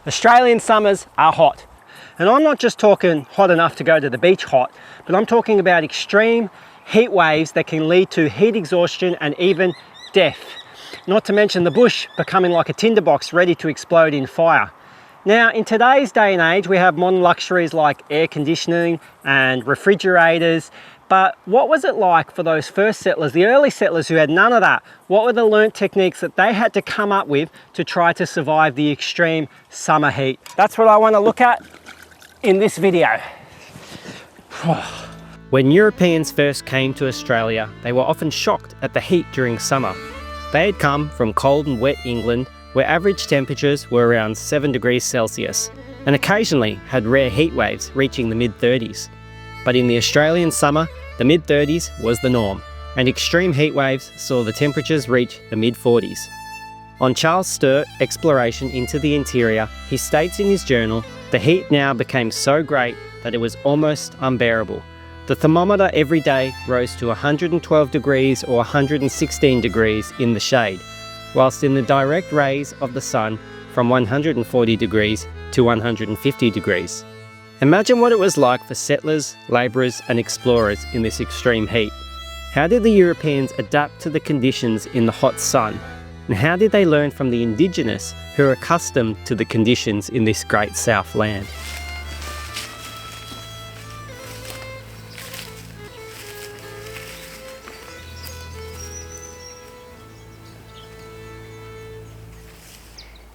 Australian summers are hot. And I'm not just talking hot enough to go to the beach hot, but I'm talking about extreme heat waves that can lead to heat exhaustion and even death. Not to mention the bush becoming like a tinderbox ready to explode in fire. Now, in today's day and age, we have modern luxuries like air conditioning and refrigerators, but what was it like for those first settlers, the early settlers who had none of that? What were the learnt techniques that they had to come up with to try to survive the extreme summer heat? That's what I want to look at in this video. When Europeans first came to Australia, they were often shocked at the heat during summer. They had come from cold and wet England, where average temperatures were around 7 degrees Celsius, and occasionally had rare heat waves reaching the mid-30s. But in the Australian summer, the mid-30s was the norm, and extreme heat waves saw the temperatures reach the mid-40s. On Charles Sturt exploration into the interior, he states in his journal, the heat now became so great that it was almost unbearable. The thermometer every day rose to 112 degrees or 116 degrees in the shade, whilst in the direct rays of the sun from 140 degrees to 150 degrees. Imagine what it was like for settlers, labourers and explorers in this extreme heat. How did the Europeans adapt to the conditions in the hot sun? And how did they learn from the Indigenous who are accustomed to the conditions in this great South land?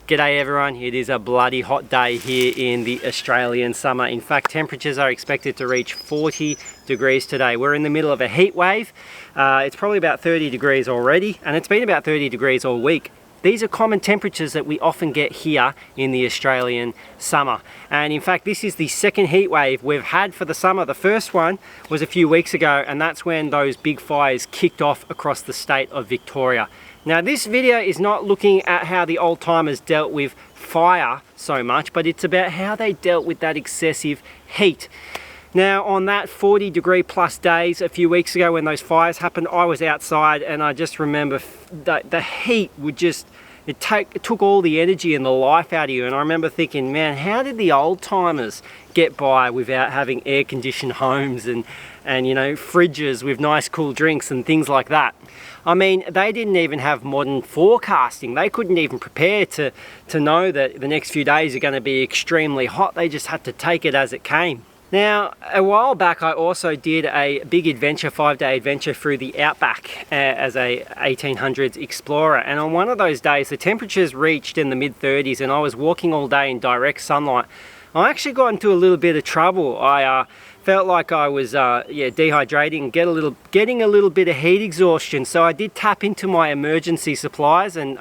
G'day everyone, it is a bloody hot day here in the Australian summer. In fact, temperatures are expected to reach 40 degrees today. We're in the middle of a heat wave. It's probably about 30 degrees already, and it's been about 30 degrees all week. These are common temperatures that we often get here in the Australian summer. And in fact, this is the second heat wave we've had for the summer. The first one was a few weeks ago, and that's when those big fires kicked off across the state of Victoria. Now, this video is not looking at how the old timers dealt with fire so much, but it's about how they dealt with that excessive heat. Now, on that 40 degree plus days a few weeks ago when those fires happened, I was outside and I just remember that the heat would just, it took all the energy and the life out of you. And I remember thinking, man, how did the old timers get by without having air conditioned homes and you know, fridges with nice cool drinks and things like that? I mean, they didn't even have modern forecasting. They couldn't even prepare to know that the next few days are going to be extremely hot. They just had to take it as it came. Now, a while back, I also did a big adventure, 5-day adventure through the Outback as a 1800s explorer. And on one of those days, the temperatures reached in the mid-30s and I was walking all day in direct sunlight. I actually got into a little bit of trouble. I felt like I was dehydrating, getting a little bit of heat exhaustion. So I did tap into my emergency supplies and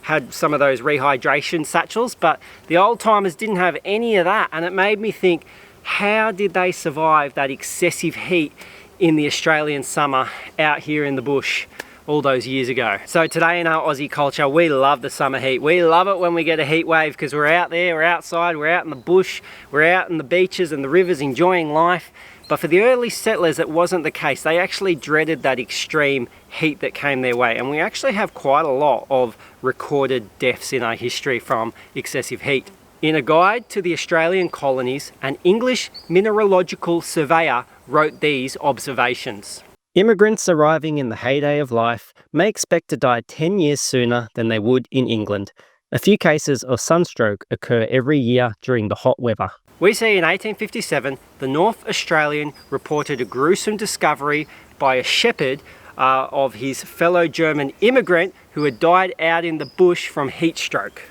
had some of those rehydration satchels, but the old timers didn't have any of that. And it made me think, how did they survive that excessive heat in the Australian summer out here in the bush all those years ago? So today in our Aussie culture, we love the summer heat. We love it when we get a heat wave because we're out there, we're outside, we're out in the bush, we're out in the beaches and the rivers enjoying life. But for the early settlers, it wasn't the case. They actually dreaded that extreme heat that came their way. And we actually have quite a lot of recorded deaths in our history from excessive heat. In a guide to the Australian colonies, an English mineralogical surveyor wrote these observations. Immigrants arriving in the heyday of life may expect to die 10 years sooner than they would in England. A few cases of sunstroke occur every year during the hot weather. We see in 1857, the North Australian reported a gruesome discovery by a shepherd of his fellow German immigrant who had died out in the bush from heat stroke.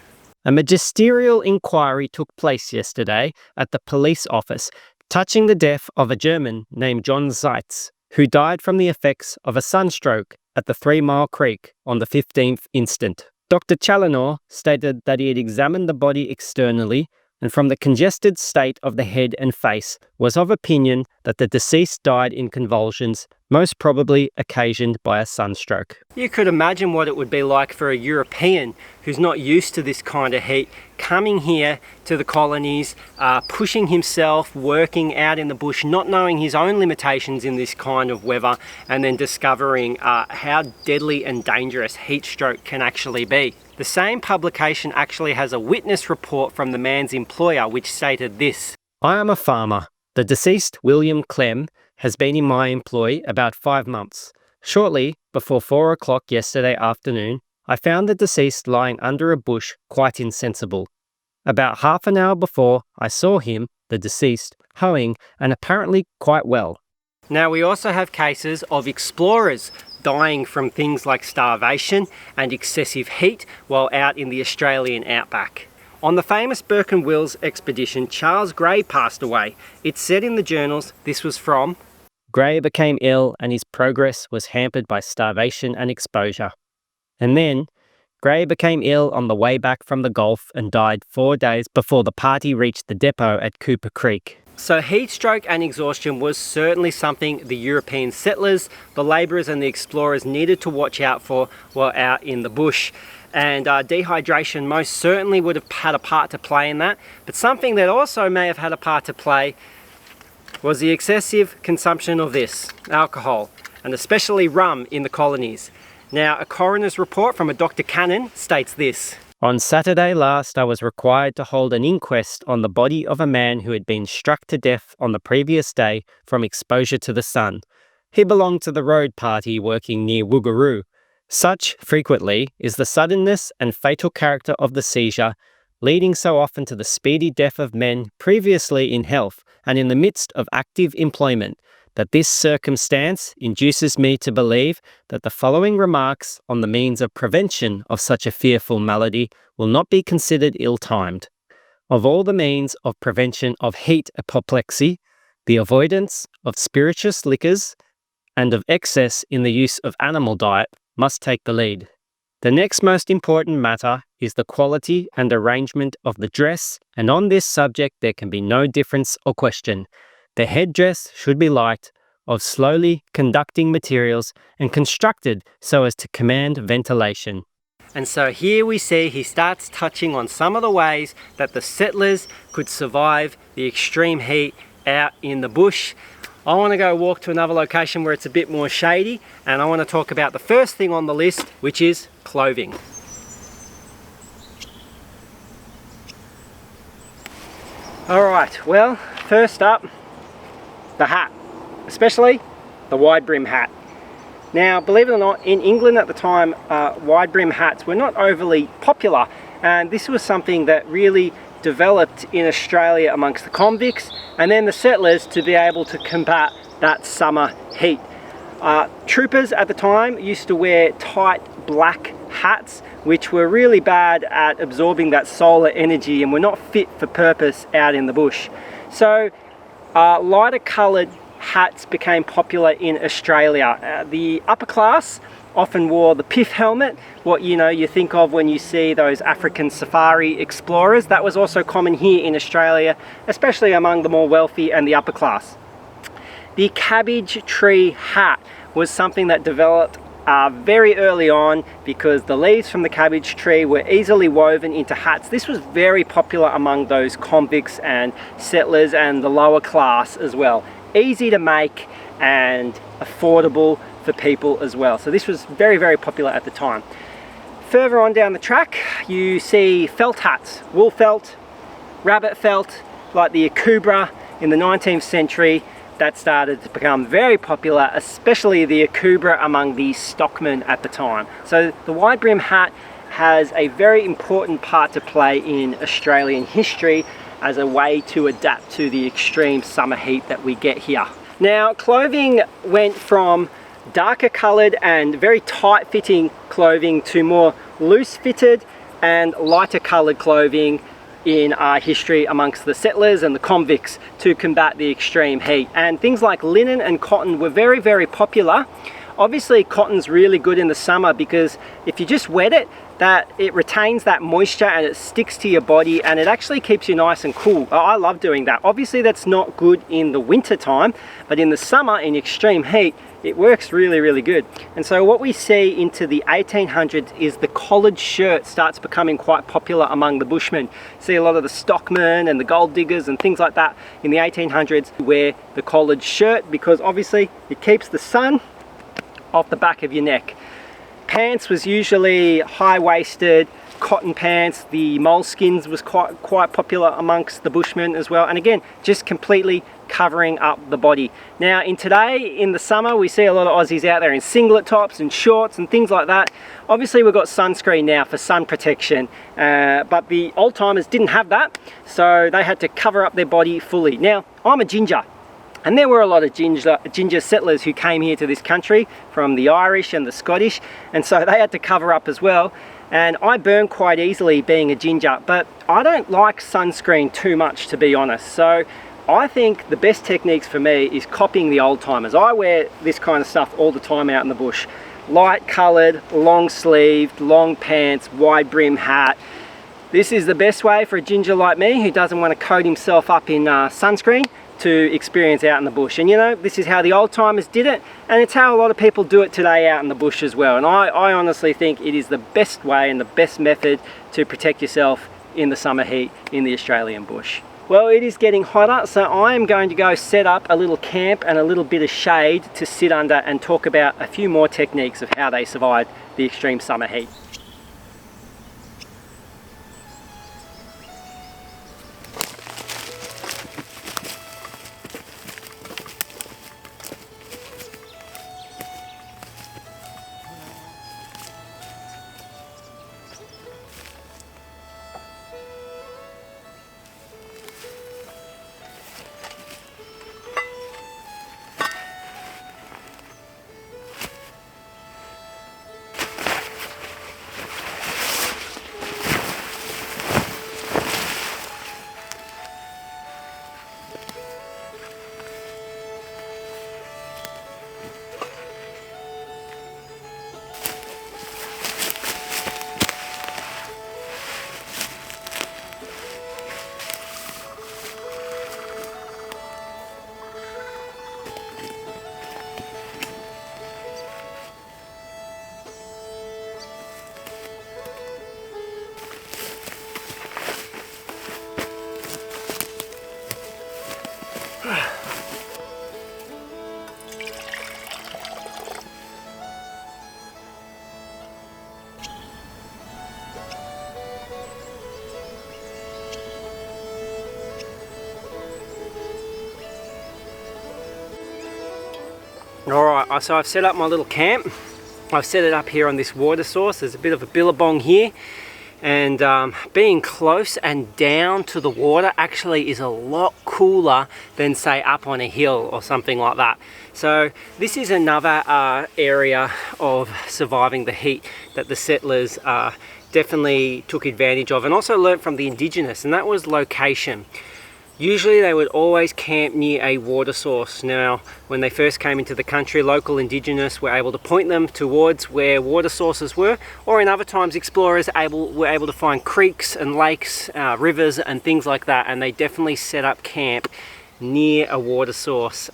A magisterial inquiry took place yesterday at the police office, touching the death of a German named John Zeitz, who died from the effects of a sunstroke at the 3 Mile Creek on the 15th instant. Dr. Challinor stated that he had examined the body externally and from the congested state of the head and face was of opinion that the deceased died in convulsions, most probably occasioned by a sunstroke. You could imagine what it would be like for a European who's not used to this kind of heat, coming here to the colonies, pushing himself, working out in the bush, not knowing his own limitations in this kind of weather, and then discovering how deadly and dangerous heat stroke can actually be. The same publication actually has a witness report from the man's employer which stated this. I am a farmer. The deceased William Clem has been in my employ about 5 months. Shortly before 4 o'clock yesterday afternoon, I found the deceased lying under a bush quite insensible. About half an hour before, I saw him, the deceased, hoeing and apparently quite well. Now we also have cases of explorers dying from things like starvation and excessive heat while out in the Australian outback. On the famous Burke and Wills expedition, Charles Gray passed away. It said in the journals this was from Gray became ill and his progress was hampered by starvation and exposure. And then, Gray became ill on the way back from the Gulf and died 4 days before the party reached the depot at Cooper Creek. So heat stroke and exhaustion was certainly something the European settlers, the labourers and the explorers needed to watch out for while out in the bush. And dehydration most certainly would have had a part to play in that. But something that also may have had a part to play was the excessive consumption of this, alcohol, and especially rum in the colonies. Now, a coroner's report from a Dr. Cannon states this. On Saturday last, I was required to hold an inquest on the body of a man who had been struck to death on the previous day from exposure to the sun. He belonged to the road party working near Woogaroo. Such, frequently, is the suddenness and fatal character of the seizure, leading so often to the speedy death of men previously in health and in the midst of active employment, that this circumstance induces me to believe that the following remarks on the means of prevention of such a fearful malady will not be considered ill-timed. Of all the means of prevention of heat apoplexy, the avoidance of spirituous liquors and of excess in the use of animal diet must take the lead. The next most important matter is the quality and arrangement of the dress, and on this subject there can be no difference or question. The headdress should be light, of slowly conducting materials, and constructed so as to command ventilation. And so here we see he starts touching on some of the ways that the settlers could survive the extreme heat out in the bush. I want to go walk to another location where it's a bit more shady, and I want to talk about the first thing on the list, which is clothing. Alright, well, first up, the hat, especially the wide-brim hat. Now, believe it or not, in England at the time, wide-brim hats were not overly popular, and this was something that really developed in Australia amongst the convicts and then the settlers to be able to combat that summer heat. Troopers at the time used to wear tight black hats, which were really bad at absorbing that solar energy and were not fit for purpose out in the bush. So lighter coloured hats became popular in Australia. The upper class often wore the pith helmet, what you think of when you see those African safari explorers. That was also common here in Australia, especially among the more wealthy and the upper class. The cabbage tree hat was something that developed very early on because the leaves from the cabbage tree were easily woven into hats. This was very popular among those convicts and settlers and the lower class as well. Easy to make and affordable for people as well. So this was very, very popular at the time. Further on down the track, you see felt hats, wool felt, rabbit felt, like the akubra in the 19th century. That started to become very popular, especially the akubra among the stockmen at the time. So the wide brim hat has a very important part to play in Australian history as a way to adapt to the extreme summer heat that we get here. Now, clothing went from darker coloured and very tight fitting clothing to more loose fitted and lighter coloured clothing in our history amongst the settlers and the convicts to combat the extreme heat. And things like linen and cotton were very, very popular. Obviously cotton's really good in the summer because if you just wet it, that it retains that moisture and it sticks to your body and it actually keeps you nice and cool. I love doing that. Obviously that's not good in the winter time, but in the summer in extreme heat it works really, really good. And so what we see into the 1800s is the collared shirt starts becoming quite popular among the Bushmen. See a lot of the stockmen and the gold diggers and things like that in the 1800s wear the collared shirt because obviously it keeps the sun off the back of your neck. Pants was usually high-waisted, cotton pants, the moleskins was quite popular amongst the Bushmen as well, and again, just completely covering up the body. Now in the summer, we see a lot of Aussies out there in singlet tops and shorts and things like that. Obviously we've got sunscreen now for sun protection, but the old timers didn't have that, so they had to cover up their body fully. Now I'm a ginger, and there were a lot of ginger settlers who came here to this country from the Irish and the Scottish, and so they had to cover up as well. And I burn quite easily being a ginger, but I don't like sunscreen too much, to be honest. So I think the best techniques for me is copying the old timers. I wear this kind of stuff all the time out in the bush. Light coloured, long sleeved, long pants, wide brim hat. This is the best way for a ginger like me who doesn't want to coat himself up in sunscreen to experience out in the bush. And you know, this is how the old timers did it, and it's how a lot of people do it today out in the bush as well. And I honestly think it is the best way and the best method to protect yourself in the summer heat in the Australian bush. Well, it is getting hotter, so I am going to go set up a little camp and a little bit of shade to sit under and talk about a few more techniques of how they survive the extreme summer heat. Alright, so I've set up my little camp. I've set it up here on this water source. There's a bit of a billabong here, and being close and down to the water actually is a lot cooler than say up on a hill or something like that. So this is another area of surviving the heat that the settlers definitely took advantage of and also learnt from the Indigenous, and that was location. Usually they would always camp near a water source. Now, when they first came into the country, local Indigenous were able to point them towards where water sources were, or in other times explorers were able to find creeks and lakes, rivers and things like that, and they definitely set up camp near a water source,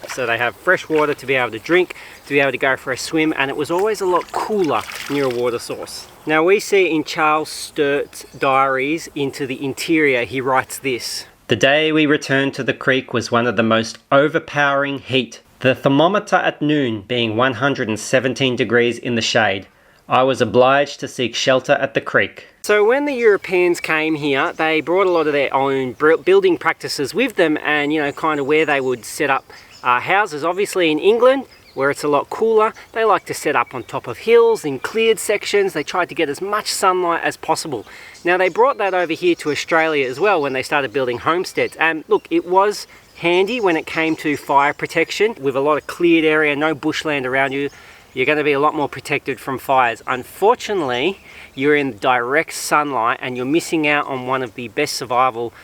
so they have fresh water to be able to drink, to be able to go for a swim, and it was always a lot cooler near a water source. Now we see in Charles Sturt's diaries into the interior, he writes this: "The day we returned to the creek was one of the most overpowering heat, the thermometer at noon being 117 degrees in the shade. I was obliged to seek shelter at the creek." So when the Europeans came here, they brought a lot of their own building practices with them, and you know, kind of where they would set up houses. Obviously in England, where it's a lot cooler, they like to set up on top of hills in cleared sections. They tried to get as much sunlight as possible. Now they brought that over here to Australia as well when they started building homesteads, and look, it was handy when it came to fire protection. With a lot of cleared area, no bushland around you, you're going to be a lot more protected from fires. Unfortunately, you're in direct sunlight and you're missing out on one of the best survival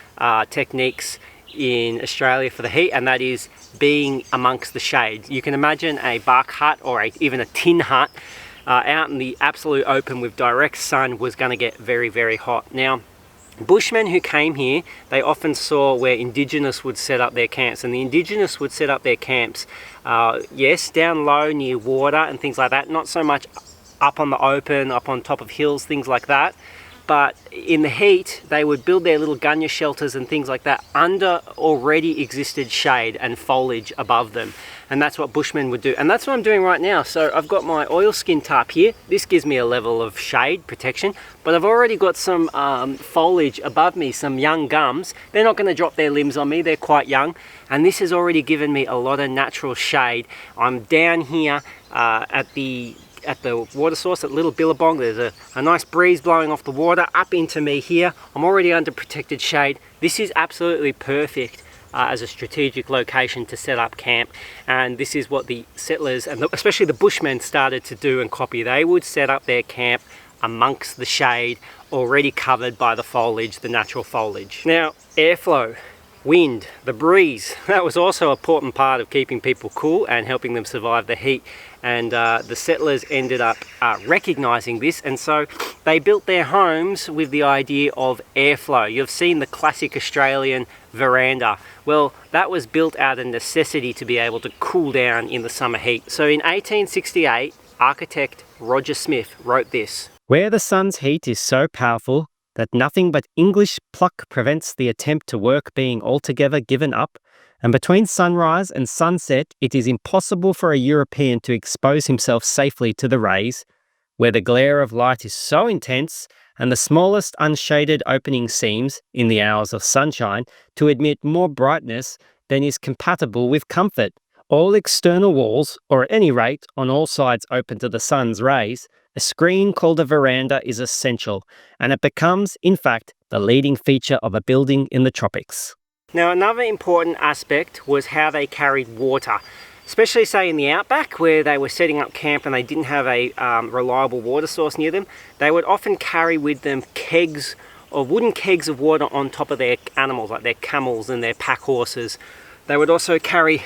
techniques in Australia for the heat, and that is being amongst the shade. You can imagine a bark hut or even a tin hut out in the absolute open with direct sun was going to get very, very hot. Now, Bushmen who came here, they often saw where Indigenous would set up their camps, and the Indigenous would set up their camps, yes, down low near water and things like that, not so much up on the open, up on top of hills, things like that. but in the heat they would build their little gunya shelters and things like that under already existed shade and foliage above them. And that's what Bushmen would do, and that's what I'm doing right now. So I've got my oilskin tarp here. This gives me a level of shade protection, but I've already got some foliage above me, some young gums. They're not going to drop their limbs on me, they're quite young, and this has already given me a lot of natural shade. I'm down here at the water source at Little Billabong. There's a nice breeze blowing off the water up into me here. I'm already under protected shade. This is absolutely perfect as a strategic location to set up camp, and this is what the settlers and especially the Bushmen started to do and copy. They would set up their camp amongst the shade already covered by the foliage, the natural foliage. Now, airflow, wind, the breeze, that was also an important part of keeping people cool and helping them survive the heat. And the settlers ended up recognizing this, and so they built their homes with the idea of airflow. You've seen the classic Australian veranda. Well, that was built out of necessity to be able to cool down in the summer heat. So in 1868, architect Roger Smith wrote this: "Where the sun's heat is so powerful that nothing but English pluck prevents the attempt to work being altogether given up, and between sunrise and sunset it is impossible for a European to expose himself safely to the rays, where the glare of light is so intense and the smallest unshaded opening seems, in the hours of sunshine, to admit more brightness than is compatible with comfort. All external walls, or at any rate on all sides open to the sun's rays, a screen called a veranda is essential, and it becomes, in fact, the leading feature of a building in the tropics." Now, another important aspect was how they carried water, especially say in the Outback where they were setting up camp and they didn't have a reliable water source near them. They would often carry with them kegs or wooden kegs of water on top of their animals, like their camels and their pack horses. They would also carry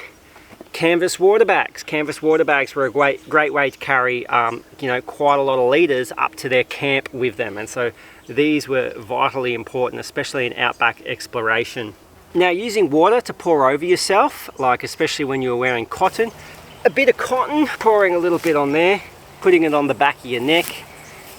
canvas water bags. Canvas water bags were a great way to carry quite a lot of litres up to their camp with them, and so these were vitally important, especially in Outback exploration. Now, using water to pour over yourself, like especially when you're wearing cotton, a bit of cotton, pouring a little bit on there, putting it on the back of your neck.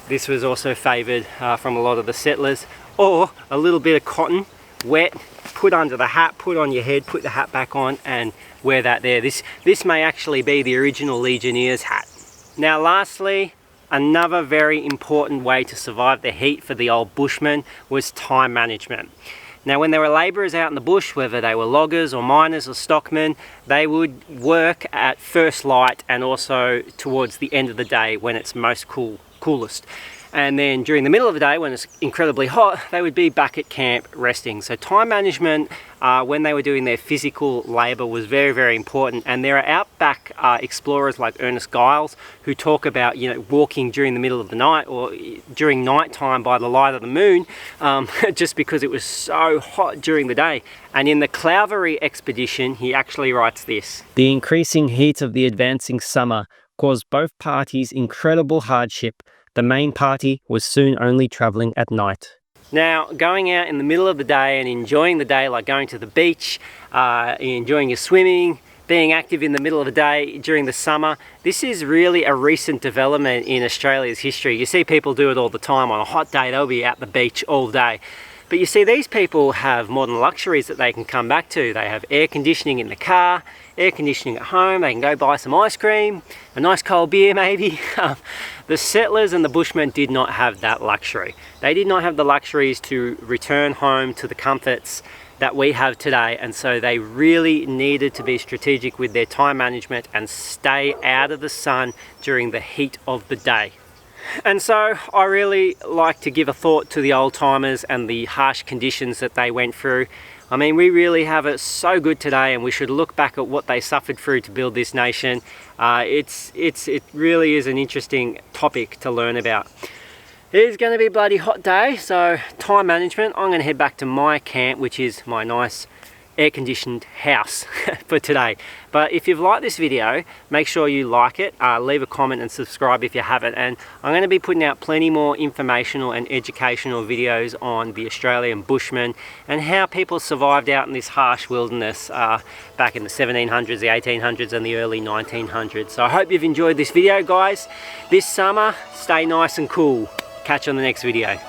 This was also favoured from a lot of the settlers. Or a little bit of cotton, wet, put under the hat, put on your head, put the hat back on and wear that there. This may actually be the original Legionnaires' hat. Now lastly, another very important way to survive the heat for the old Bushmen was time management. Now, when there were labourers out in the bush, whether they were loggers or miners or stockmen, they would work at first light and also towards the end of the day when it's most coolest. And then during the middle of the day when it's incredibly hot, they would be back at camp resting. So time management when they were doing their physical labour was very, very important. And there are Outback explorers like Ernest Giles who talk about, walking during the middle of the night or during night time by the light of the moon, just because it was so hot during the day. And in the Clouvery expedition, he actually writes this: "The increasing heat of the advancing summer caused both parties incredible hardship. The main party was soon only travelling at night." Now, going out in the middle of the day and enjoying the day, like going to the beach, enjoying your swimming, being active in the middle of the day during the summer, this is really a recent development in Australia's history. You see people do it all the time. On a hot day, they'll be at the beach all day. But you see, these people have modern luxuries that they can come back to. They have air conditioning in the car, air conditioning at home, they can go buy some ice cream, a nice cold beer maybe. The settlers and the Bushmen did not have that luxury. They did not have the luxuries to return home to the comforts that we have today, and so they really needed to be strategic with their time management and stay out of the sun during the heat of the day. And so I really like to give a thought to the old timers and the harsh conditions that they went through. I mean, we really have it so good today, and we should look back at what they suffered through to build this nation. It really is an interesting topic to learn about. It is going to be a bloody hot day, so time management. I'm going to head back to my camp, which is my nice air-conditioned house for today. But if you've liked this video, make sure you like it, leave a comment and subscribe if you haven't. And I'm going to be putting out plenty more informational and educational videos on the Australian Bushmen and how people survived out in this harsh wilderness back in the 1700s, the 1800s and the early 1900s. So I hope you've enjoyed this video, guys. This summer, stay nice and cool. Catch you on the next video.